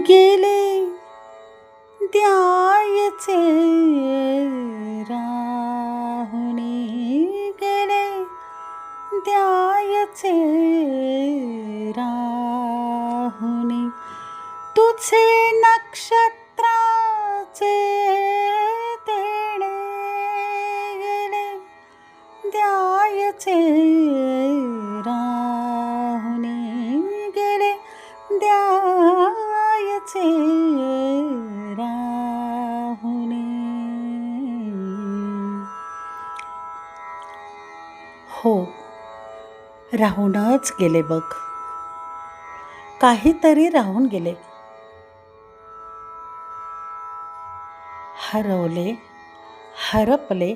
गेले द्यायचे राहुनी, गेले द्यायचे राहुनी, तुझे नक्षत्राचे तेणे, गेले द्यायचे राहुनी, गेले द्यायचे राहुनी. हो, राहूनच गेले बघ, काहीतरी राहून गेले. हरवले, हरपले,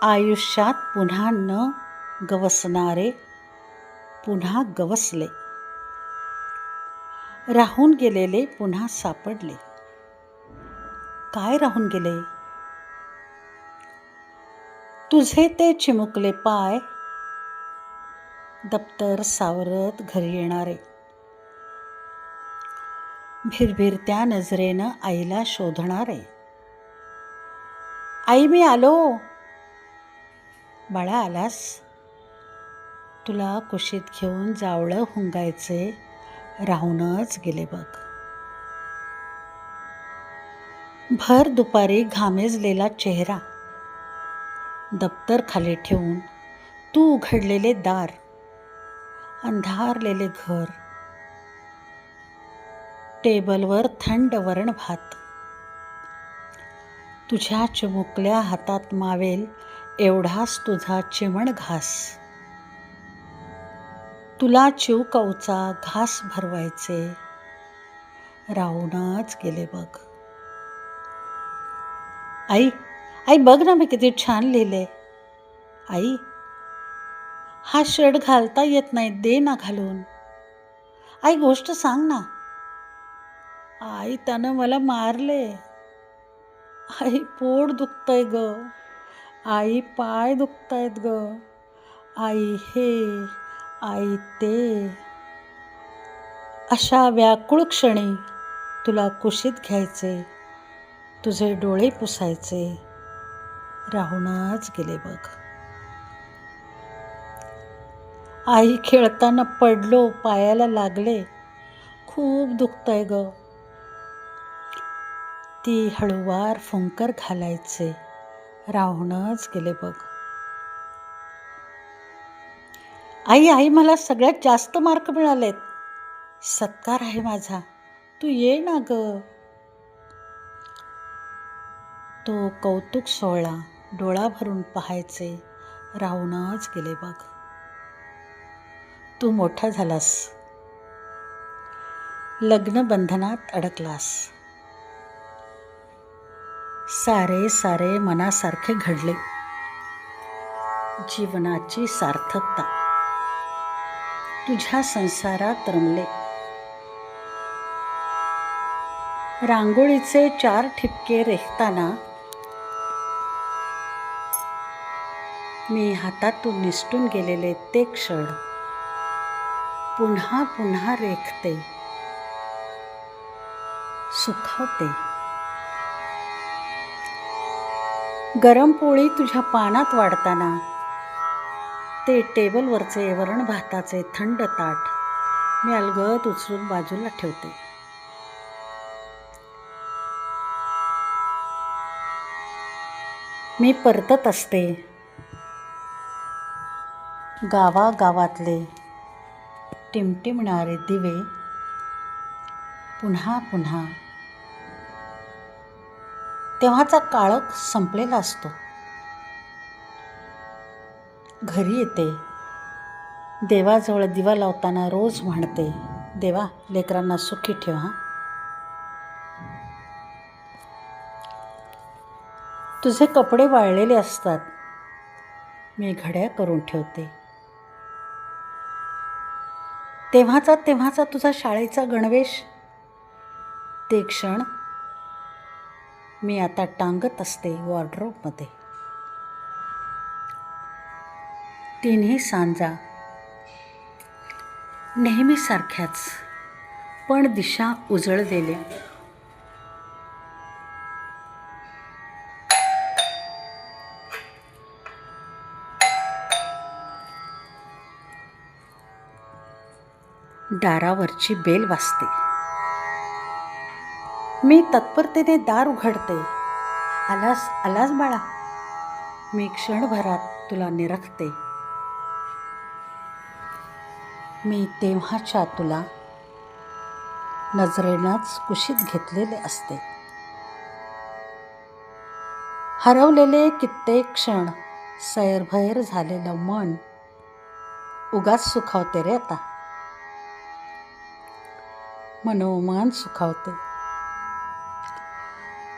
आयुष्यात पुन्हा न गवसणारे पुन्हा गवसले. राहून गेलेले पुन्हा सापडले. काय राहून गेले? तुझे ते चिमुकले पाय, दप्तर सावरत घरी येणारे, भिरभिरत्या नजरेनं आईला शोधणारे. आई मी आलो. बाळा आलास? तुला कुशीत घेऊन जावळं हुंगायचे राहूनच गेले बघ. भर दुपारी घामेजलेला चेहरा, दप्तर खाली ठेवून तू उघडलेले दार, अंधारलेले घर, टेबलवर थंड वरण भात, तुझ्या चिमुकल्या हातात मावेल एवढाच तुझा चिमण घास, तुला चिवकाऊचा घास भरवायचे राहूनच गेले बघ. आई, आई बघ ना मी किती छान लिहिले. आई, हा शर्ट घालता येत नाही, दे ना घालून. आई गोष्ट सांग ना. आई त्यानं मला मारले. आई पोट दुखतंय ग. आई पाय दुखतायत ग. आई हे, आई ते. अशा व्याकुळ क्षणी तुला कुशीत घ्यायचे, तुझे डोळे पुसायचे राहूनच गेले बघ. आई खेळताना पडलो, पायाला लागले, खूप दुखतंय ग. ती हळूवार फुंकर घालायचे राहूनच गेले बघ. आई, आई मला सगळ्यात जास्त मार्क मिळालेत. सत्कार आहे माझा, तू ये ना ग. तो कौतुक सोहळा डोळा भरून पाहायचे राहूनच गेले बघ. तू मोठा झालास, लग्न बंधनात अडकलास, सारे सारे मनासारखे घडले. जीवनाची सार्थकता तुझ्या संसारात रमले. रांगोळीचे 4 ठिपके रेखताना मी हातातून निसटून गेलेले ते क्षण पुन्हा पुन्हा रेखते, सुखावते. गरम पोळी तुझ्या पानात वाढताना ते टेबलवरचे वरण भाताचे थंड ताट मी अलगद उचलून बाजूला ठेवते. मी परतत असते गावागावातले टिमटिमणारे दिवे पुन्हा पुन्हा. तेव्हाचा काळोख संपलेला असतो. घरी येते, देवाजवळ दिवा लावताना रोज म्हणते, देवा लेकरांना सुखी ठेव हा. तुझे कपडे वाळलेले असतात, मी घड्या करून ठेवते. तेव्हाचा तुझा शाळेचा गणवेश, ते क्षण मी आता टांगत असते वॉर्डरोबमध्ये. तिन्ही सांजा नेहमीसारख्याच, पण दिशा उजळलेल्या. दारावरची बेल वाजते. मी तत्परतेने दार उघडते. आलास आलास बाळा. मी क्षणभरात तुला निरखते. मी तेव्हाच्या तुला नजरेनंच कुशीत घेतलेले असते. हरवलेले कित्येक क्षण, सैरभैर झालेलं मन उगाच सुखावते रे आता. मनोमन सुखावते.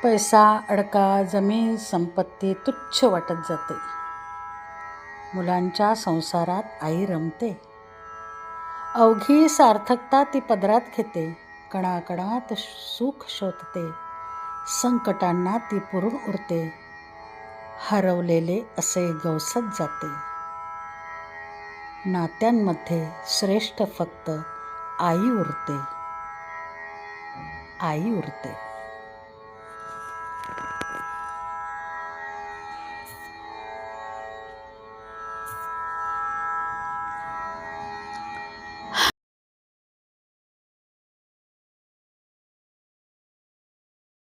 पैसा, अडका, जमीन, संपत्ती तुच्छ वाटत जाते. मुलांच्या संसारात आई रमते. अवघी सार्थकता ती पदरात घेते. कणाकणात सुख शोधते. संकटांना ती पुरून उरते. हरवलेले असे गवसत जाते. नात्यांमध्ये श्रेष्ठ फक्त आई उरते. आई उरते.